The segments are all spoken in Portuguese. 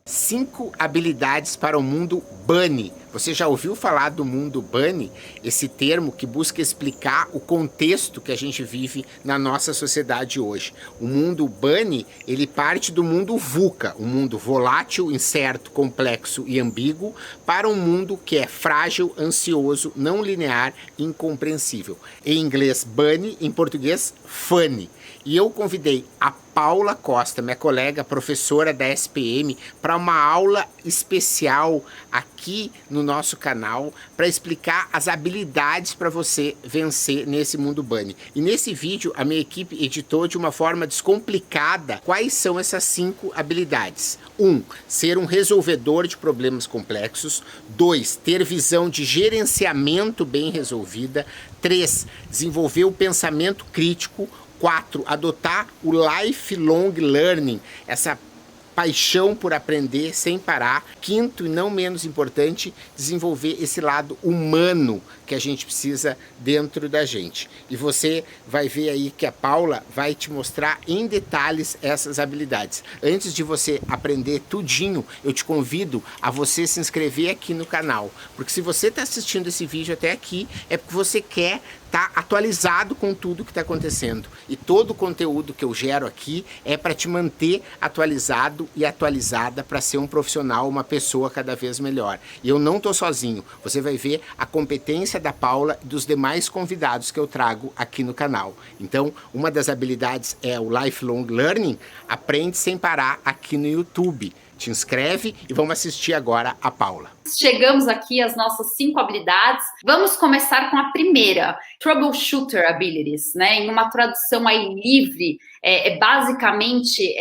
5 habilidades para o mundo Bunny. Você já ouviu falar do mundo Bunny? Esse termo que busca explicar o contexto que a gente vive na nossa sociedade hoje. O mundo Bunny, ele parte do mundo VUCA, um mundo volátil, incerto, complexo e ambíguo, para um mundo que é frágil, ansioso, não linear e incompreensível. Em inglês, Bunny, em português, Funny. E eu convidei a Paula Costa, minha colega professora da SPM, para uma aula especial aqui no nosso canal para explicar as habilidades para você vencer nesse mundo Bunny. E nesse vídeo a minha equipe editou de uma forma descomplicada quais são essas 5 habilidades. 1. Ser um resolvedor de problemas complexos. 2. Ter visão de gerenciamento bem resolvida. 3. Desenvolver o pensamento crítico. 4. Adotar o lifelong learning, essa paixão por aprender sem parar. 5º, e não menos importante, desenvolver esse lado humano que a gente precisa dentro da gente. E você vai ver aí que a Paula vai te mostrar em detalhes essas habilidades. Antes de você aprender tudinho, eu te convido a você se inscrever aqui no canal, porque se você está assistindo esse vídeo até aqui, é porque você quer estar atualizado com tudo que está acontecendo. E todo o conteúdo que eu gero aqui é para te manter atualizado e atualizada para ser um profissional, uma pessoa cada vez melhor. E eu não estou sozinho. Você vai ver a competência da Paula e dos demais convidados que eu trago aqui no canal. Então, uma das habilidades é o lifelong learning. Aprende sem parar aqui no YouTube. Te inscreve e vamos assistir agora a Paula. Chegamos aqui às nossas 5 habilidades. Vamos começar com a primeira, Troubleshooter Abilities, né? Em uma tradução aí livre, basicamente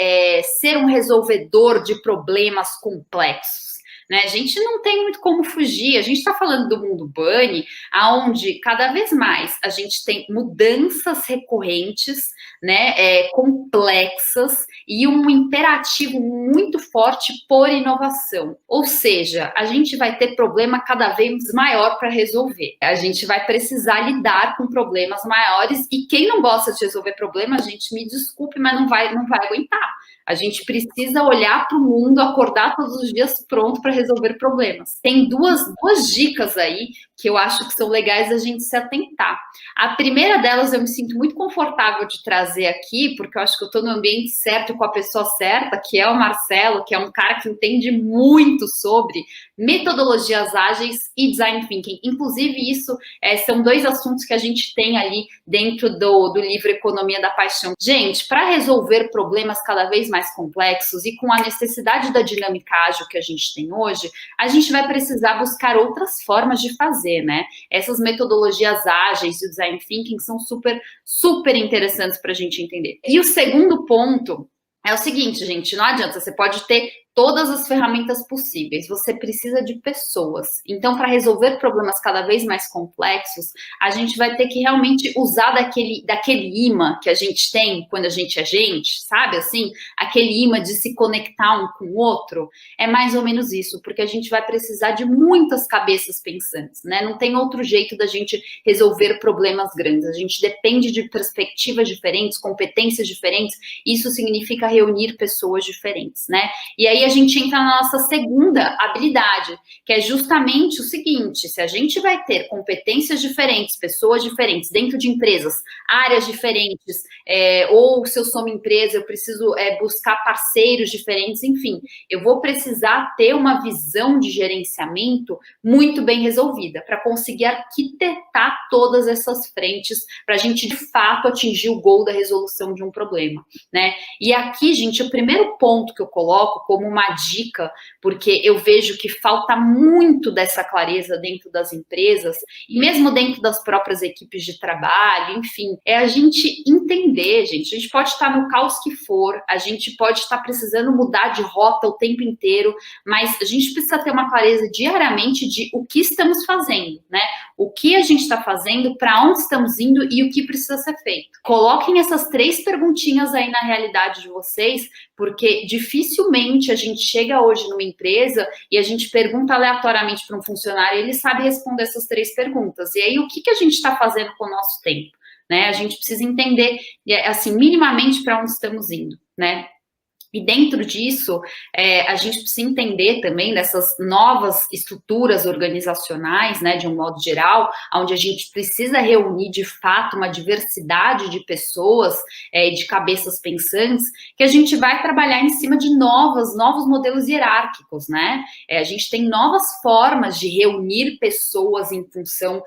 ser um resolvedor de problemas complexos. Né? A gente não tem muito como fugir, a gente está falando do mundo Bunny, onde cada vez mais a gente tem mudanças recorrentes, né, complexas e um imperativo muito forte por inovação. Ou seja, a gente vai ter problema cada vez maior para resolver. A gente vai precisar lidar com problemas maiores e quem não gosta de resolver problemas, gente, me desculpe, mas não vai aguentar. A gente precisa olhar para o mundo, acordar todos os dias pronto para resolver problemas. Tem duas dicas aí que eu acho que são legais a gente se atentar. A primeira delas eu me sinto muito confortável de trazer aqui, porque eu acho que eu estou no ambiente certo com a pessoa certa, que é o Marcelo, que é um cara que entende muito sobre metodologias ágeis e design thinking. Inclusive, isso são 2 assuntos que a gente tem ali dentro do livro Economia da Paixão. Gente, para resolver problemas cada vez mais complexos e com a necessidade da dinâmica ágil que a gente tem hoje, a gente vai precisar buscar outras formas de fazer, né? Essas metodologias ágeis e o design thinking são super interessantes para a gente entender. E o segundo ponto é o seguinte, gente, não adianta, você pode ter todas as ferramentas possíveis, você precisa de pessoas. Então, para resolver problemas cada vez mais complexos, a gente vai ter que realmente usar daquele imã que a gente tem quando a gente é gente, sabe assim? Aquele imã de se conectar um com o outro. É mais ou menos isso, porque a gente vai precisar de muitas cabeças pensantes, né? Não tem outro jeito da gente resolver problemas grandes. A gente depende de perspectivas diferentes, competências diferentes, isso significa reunir pessoas diferentes, né? E aí a gente entra na nossa segunda habilidade, que é justamente o seguinte: se a gente vai ter competências diferentes, pessoas diferentes dentro de empresas, áreas diferentes, ou se eu sou uma empresa, eu preciso buscar parceiros diferentes, enfim, eu vou precisar ter uma visão de gerenciamento muito bem resolvida para conseguir arquitetar todas essas frentes para a gente, de fato, atingir o goal da resolução de um problema, né? E aqui, gente, o primeiro ponto que eu coloco como uma dica, porque eu vejo que falta muito dessa clareza dentro das empresas e mesmo dentro das próprias equipes de trabalho, enfim, é a gente entender, gente, a gente pode estar no caos que for, a gente pode estar precisando mudar de rota o tempo inteiro, mas a gente precisa ter uma clareza diariamente de o que estamos fazendo, né? O que a gente está fazendo, para onde estamos indo e o que precisa ser feito. Coloquem essas 3 perguntinhas aí na realidade de vocês, porque dificilmente a gente chega hoje numa empresa e a gente pergunta aleatoriamente para um funcionário e ele sabe responder essas 3 perguntas. E aí, o que a gente está fazendo com o nosso tempo? Né? A gente precisa entender, assim, minimamente para onde estamos indo, né? E dentro disso, a gente precisa entender também dessas novas estruturas organizacionais, né, de um modo geral, onde a gente precisa reunir, de fato, uma diversidade de pessoas, de cabeças pensantes, que a gente vai trabalhar em cima de novos modelos hierárquicos, né? A gente tem novas formas de reunir pessoas em função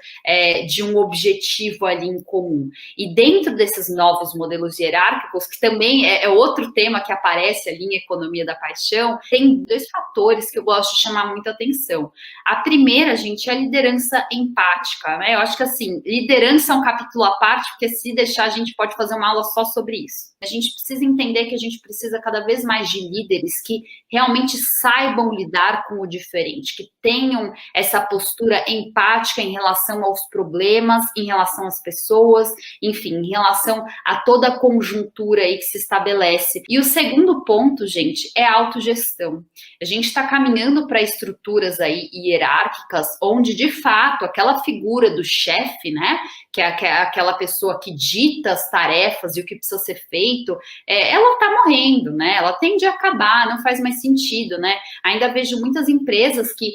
de um objetivo ali em comum. E dentro desses novos modelos hierárquicos, que também é outro tema que aparece ali em Economia da Paixão, tem 2 fatores que eu gosto de chamar muita atenção. A primeira, gente, é a liderança empática, né? Eu acho que, assim, liderança é um capítulo à parte, porque se deixar, a gente pode fazer uma aula só sobre isso. A gente precisa entender que a gente precisa cada vez mais de líderes que realmente saibam lidar com o diferente, que tenham essa postura empática em relação aos problemas, em relação às pessoas, enfim, em relação a toda a conjuntura aí que se estabelece. E o segundo ponto, gente, é a autogestão. A gente está caminhando para estruturas aí hierárquicas, onde, de fato, aquela figura do chefe, né, que é aquela pessoa que dita as tarefas e o que precisa ser feito, ela está morrendo, né? Ela tende a acabar, não faz mais sentido, né? Ainda vejo muitas empresas que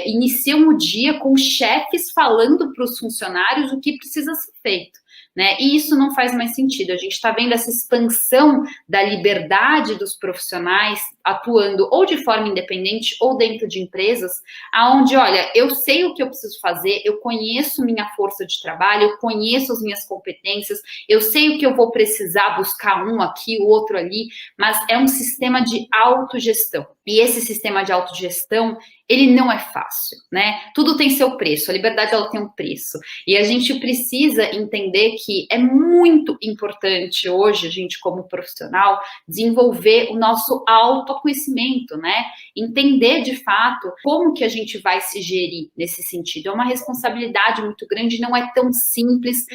iniciam o dia com chefes falando para os funcionários o que precisa ser feito, né? E isso não faz mais sentido. A gente está vendo essa expansão da liberdade dos profissionais atuando ou de forma independente ou dentro de empresas, aonde, olha, eu sei o que eu preciso fazer, eu conheço minha força de trabalho, eu conheço as minhas competências, eu sei o que eu vou precisar buscar um aqui, o outro ali, mas é um sistema de autogestão. E esse sistema de autogestão, ele não é fácil, né? Tudo tem seu preço, a liberdade ela tem um preço. E a gente precisa entender que é muito importante hoje, a gente como profissional, desenvolver o nosso autoconhecimento, né? Entender de fato como que a gente vai se gerir nesse sentido. É uma responsabilidade muito grande, não é tão simples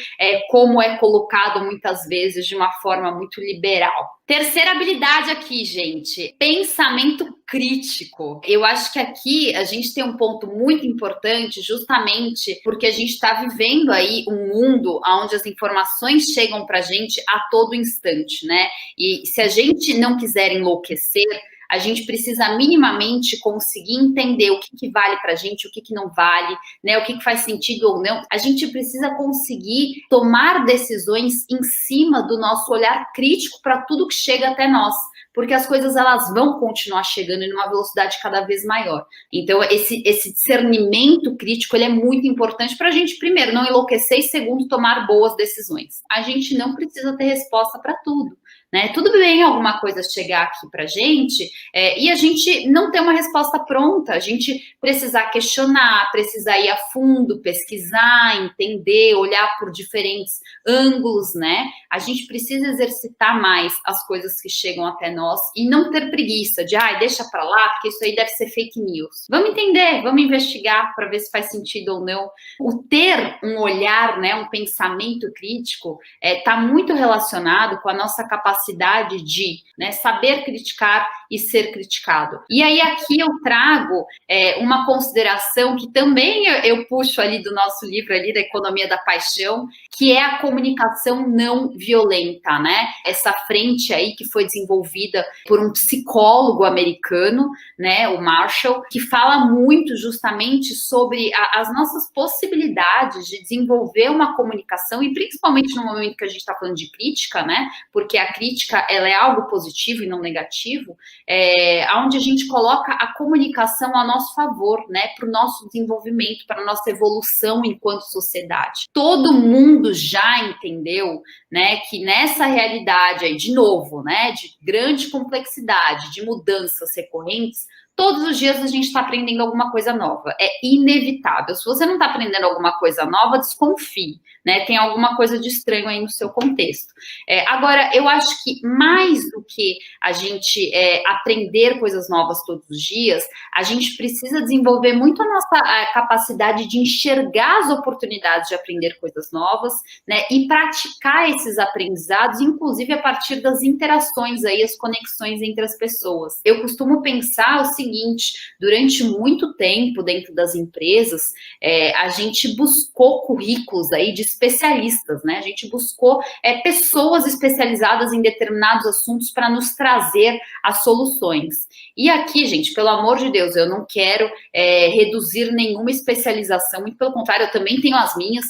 como é colocado muitas vezes de uma forma muito liberal. Terceira habilidade aqui, gente, pensamento crítico. Eu acho que aqui a gente tem um ponto muito importante, justamente porque a gente está vivendo aí um mundo onde as informações chegam para a gente a todo instante, né? E se a gente não quiser enlouquecer, a gente precisa minimamente conseguir entender o que vale para a gente, o que não vale, né? O que faz sentido ou não. A gente precisa conseguir tomar decisões em cima do nosso olhar crítico para tudo que chega até nós, porque as coisas elas vão continuar chegando em uma velocidade cada vez maior. Então, esse discernimento crítico ele é muito importante para a gente, primeiro, não enlouquecer e, segundo, tomar boas decisões. A gente não precisa ter resposta para tudo, né? Tudo bem alguma coisa chegar aqui para a gente e a gente não ter uma resposta pronta, a gente precisar questionar, precisar ir a fundo, pesquisar, entender, olhar por diferentes ângulos, né? A gente precisa exercitar mais as coisas que chegam até nós e não ter preguiça de, deixa para lá, porque isso aí deve ser fake news. Vamos entender, vamos investigar para ver se faz sentido ou não. O ter um olhar, né, um pensamento crítico está muito relacionado com a nossa capacidade de, né, saber criticar e ser criticado. E aí aqui eu trago uma consideração que também eu puxo ali do nosso livro ali da Economia da Paixão, que é a comunicação não violenta, né? Essa frente aí que foi desenvolvida por um psicólogo americano, né, o Marshall, que fala muito justamente sobre as nossas possibilidades de desenvolver uma comunicação e principalmente no momento que a gente está falando de crítica, né? Porque a crítica ela é algo positivo e não negativo, onde a gente coloca a comunicação a nosso favor, né? Para o nosso desenvolvimento, para a nossa evolução enquanto sociedade. Todo mundo já entendeu, né, que nessa realidade aí, de novo, né, de grande complexidade, de mudanças recorrentes, todos os dias a gente está aprendendo alguma coisa nova. É inevitável. Se você não está aprendendo alguma coisa nova, desconfie, né? Tem alguma coisa de estranho aí no seu contexto. Agora, eu acho que mais do que a gente aprender coisas novas todos os dias, a gente precisa desenvolver muito a nossa capacidade de enxergar as oportunidades de aprender coisas novas, né? E praticar esses aprendizados, inclusive a partir das interações aí, as conexões entre as pessoas. Eu costumo pensar o seguinte: durante muito tempo dentro das empresas, a gente buscou currículos aí de especialistas, né? A gente buscou pessoas especializadas em determinados assuntos para nos trazer as soluções. E aqui, gente, pelo amor de Deus, eu não quero reduzir nenhuma especialização, muito pelo contrário, eu também tenho as minhas.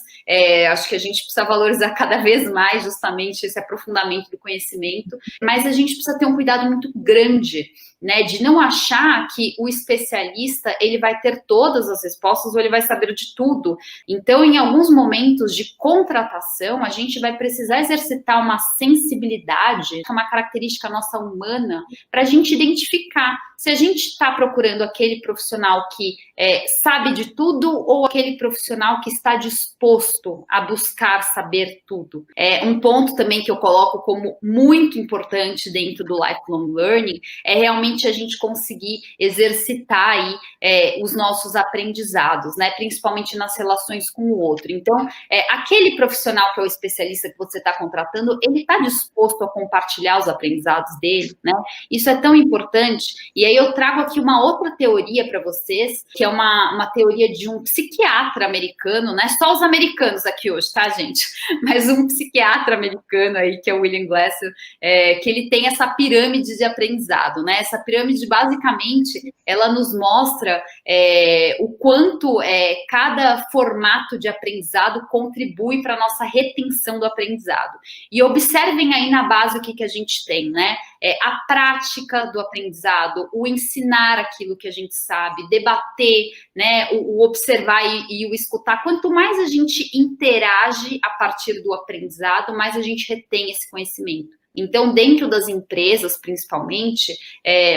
Acho que a gente precisa valorizar cada vez mais justamente esse aprofundamento do conhecimento, mas a gente precisa ter um cuidado muito grande, né, de não achar que o especialista ele vai ter todas as respostas ou ele vai saber de tudo. Então, em alguns momentos de contratação, a gente vai precisar exercitar uma sensibilidade, uma característica nossa humana, para a gente identificar se a gente está procurando aquele profissional que sabe de tudo ou aquele profissional que está disposto a buscar saber tudo. Um ponto também que eu coloco como muito importante dentro do lifelong learning é realmente a gente conseguir exercitar aí os nossos aprendizados, né? Principalmente nas relações com o outro. Então, aquele profissional que é o especialista que você está contratando, ele está disposto a compartilhar os aprendizados dele, né? Isso é tão importante. E aí eu trago aqui uma outra teoria para vocês, que é uma teoria de um psiquiatra americano, né? Só os americanos aqui hoje, tá, gente? Mas um psiquiatra americano aí, que é o William Glasser, que ele tem essa pirâmide de aprendizado, né? Essa pirâmide, basicamente, ela nos mostra o quanto cada formato de aprendizado contribui para a nossa retenção do aprendizado. E observem aí na base o que a gente tem, né? A prática do aprendizado, o ensinar aquilo que a gente sabe, debater, né? O observar e o escutar. Quanto mais a gente interage a partir do aprendizado, mais a gente retém esse conhecimento. Então, dentro das empresas, principalmente,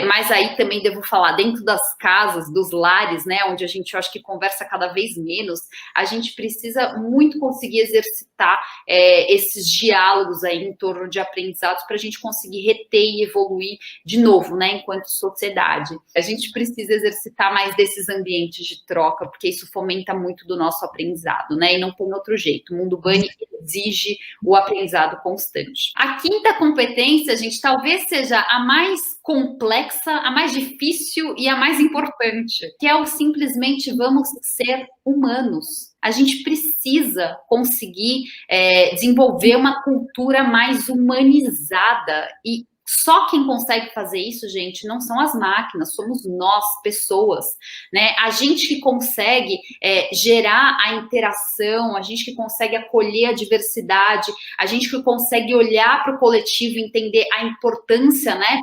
mas aí também devo falar, dentro das casas, dos lares, né, onde a gente, eu acho que conversa cada vez menos, a gente precisa muito conseguir exercitar esses diálogos aí em torno de aprendizados para a gente conseguir reter e evoluir de novo, né, enquanto sociedade. A gente precisa exercitar mais desses ambientes de troca, porque isso fomenta muito do nosso aprendizado, né, e não tem outro jeito. O mundo Bunny exige o aprendizado constante. A quinta competência, gente, talvez seja a mais complexa, a mais difícil e a mais importante, que é o simplesmente vamos ser humanos. A gente precisa conseguir desenvolver uma cultura mais humanizada e só quem consegue fazer isso, gente, não são as máquinas, somos nós, pessoas, né? A gente que consegue gerar a interação, a gente que consegue acolher a diversidade, a gente que consegue olhar para o coletivo e entender a importância, né,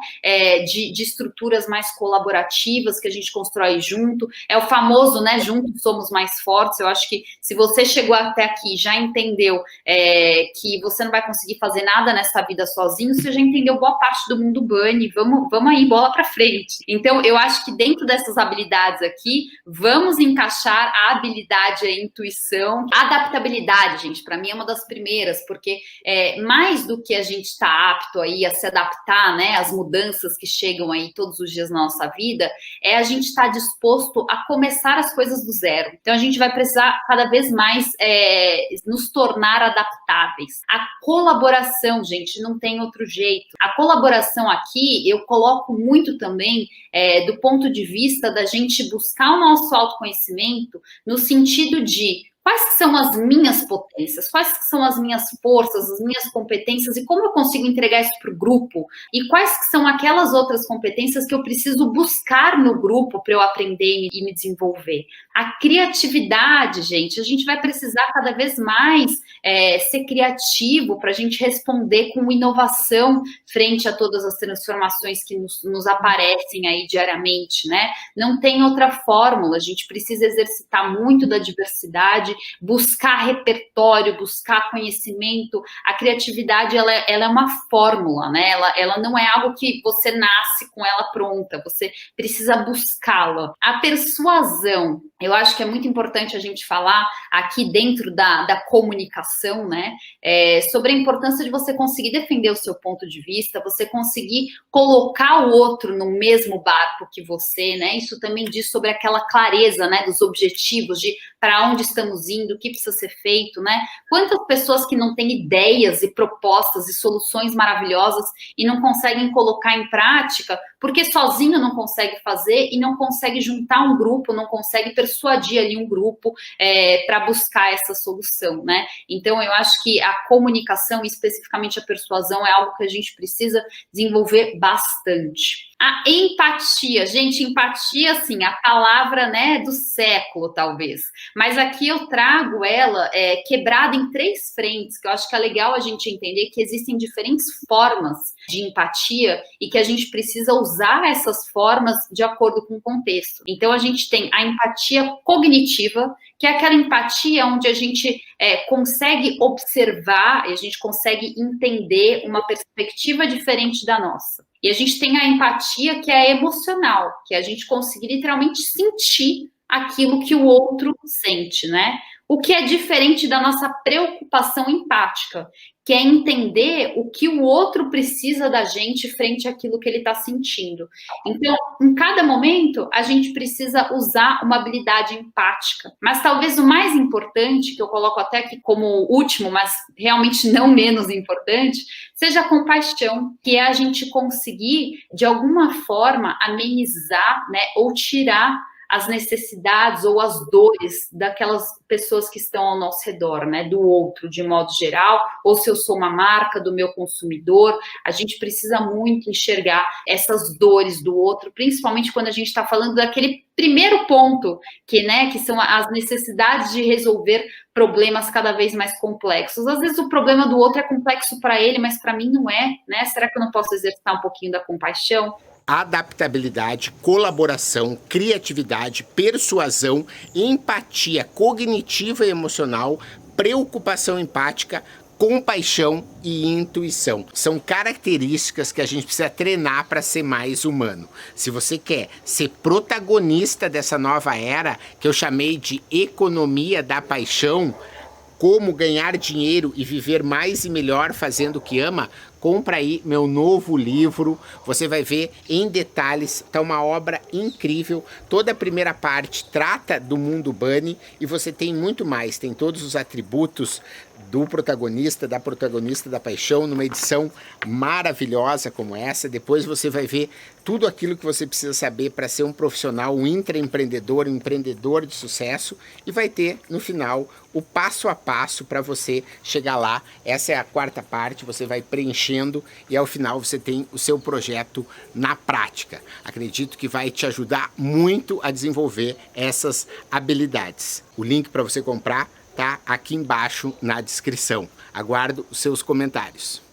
de estruturas mais colaborativas que a gente constrói junto. É o famoso, né, juntos somos mais fortes. Eu acho que se você chegou até aqui, já entendeu que você não vai conseguir fazer nada nessa vida sozinho, você já entendeu boa parte do mundo Bunny, vamos aí, bola para frente. Então, eu acho que dentro dessas habilidades aqui, vamos encaixar a habilidade, a intuição, a adaptabilidade, gente, para mim é uma das primeiras, porque mais do que a gente está apto aí a se adaptar, né, às mudanças que chegam aí todos os dias na nossa vida, a gente estar disposto a começar as coisas do zero. Então, a gente vai precisar cada vez mais nos tornar adaptáveis. A colaboração, gente, não tem outro jeito. A colaboração aqui, eu coloco muito também do ponto de vista da gente buscar o nosso autoconhecimento no sentido de quais são as minhas potências, quais são as minhas forças, as minhas competências e como eu consigo entregar isso para o grupo e quais são aquelas outras competências que eu preciso buscar no grupo para eu aprender e me desenvolver. A criatividade, gente, a gente vai precisar cada vez mais ser criativo para a gente responder com inovação frente a todas as transformações que nos aparecem aí diariamente, né? Não tem outra fórmula, a gente precisa exercitar muito da diversidade, buscar repertório, buscar conhecimento. A criatividade, ela é uma fórmula, né? Ela não é algo que você nasce com ela pronta, você precisa buscá-la. A persuasão, eu acho que é muito importante a gente falar aqui dentro da comunicação, né? Sobre a importância de você conseguir defender o seu ponto de vista, você conseguir colocar o outro no mesmo barco que você, né? Isso também diz sobre aquela clareza, né, dos objetivos, de para onde estamos indo, o que precisa ser feito, né? Quantas pessoas que não têm ideias e propostas e soluções maravilhosas e não conseguem colocar em prática porque sozinho não consegue fazer e não consegue juntar um grupo, não consegue persuadir ali um grupo para buscar essa solução, né? Então, eu acho que a comunicação, especificamente a persuasão, é algo que a gente precisa desenvolver bastante. A empatia, gente, empatia, assim, a palavra, né, do século, talvez. Mas aqui eu trago ela quebrada em 3 frentes, que eu acho que é legal a gente entender que existem diferentes formas de empatia e que a gente precisa usar essas formas de acordo com o contexto. Então, a gente tem a empatia cognitiva, que é aquela empatia onde a gente consegue observar e a gente consegue entender uma perspectiva diferente da nossa. E a gente tem a empatia, que é emocional, que é a gente conseguir literalmente sentir aquilo que o outro sente, né? O que é diferente da nossa preocupação empática, que é entender o que o outro precisa da gente frente àquilo que ele está sentindo. Então, em cada momento, a gente precisa usar uma habilidade empática. Mas talvez o mais importante, que eu coloco até aqui como último, mas realmente não menos importante, seja a compaixão, que é a gente conseguir, de alguma forma, amenizar, né, ou tirar as necessidades ou as dores daquelas pessoas que estão ao nosso redor, né, do outro, de modo geral, ou se eu sou uma marca do meu consumidor, a gente precisa muito enxergar essas dores do outro, principalmente quando a gente está falando daquele primeiro ponto, que são as necessidades de resolver problemas cada vez mais complexos. Às vezes o problema do outro é complexo para ele, mas para mim não é, né? Será que eu não posso exercitar um pouquinho da compaixão? Adaptabilidade, colaboração, criatividade, persuasão, empatia cognitiva e emocional, preocupação empática, compaixão e intuição. São características que a gente precisa treinar para ser mais humano. Se você quer ser protagonista dessa nova era, que eu chamei de economia da paixão, como ganhar dinheiro e viver mais e melhor fazendo o que ama, compra aí meu novo livro, você vai ver em detalhes, tá uma obra incrível. Toda a primeira parte trata do mundo Bunny e você tem muito mais, tem todos os atributos do protagonista, da paixão, numa edição maravilhosa como essa. Depois você vai ver tudo aquilo que você precisa saber para ser um profissional, um intraempreendedor, um empreendedor de sucesso, e vai ter no final o passo a passo para você chegar lá. Essa é a 4ª parte, você vai preenchendo e ao final você tem o seu projeto na prática. Acredito que vai te ajudar muito a desenvolver essas habilidades. O link para você comprar tá aqui embaixo na descrição. Aguardo os seus comentários.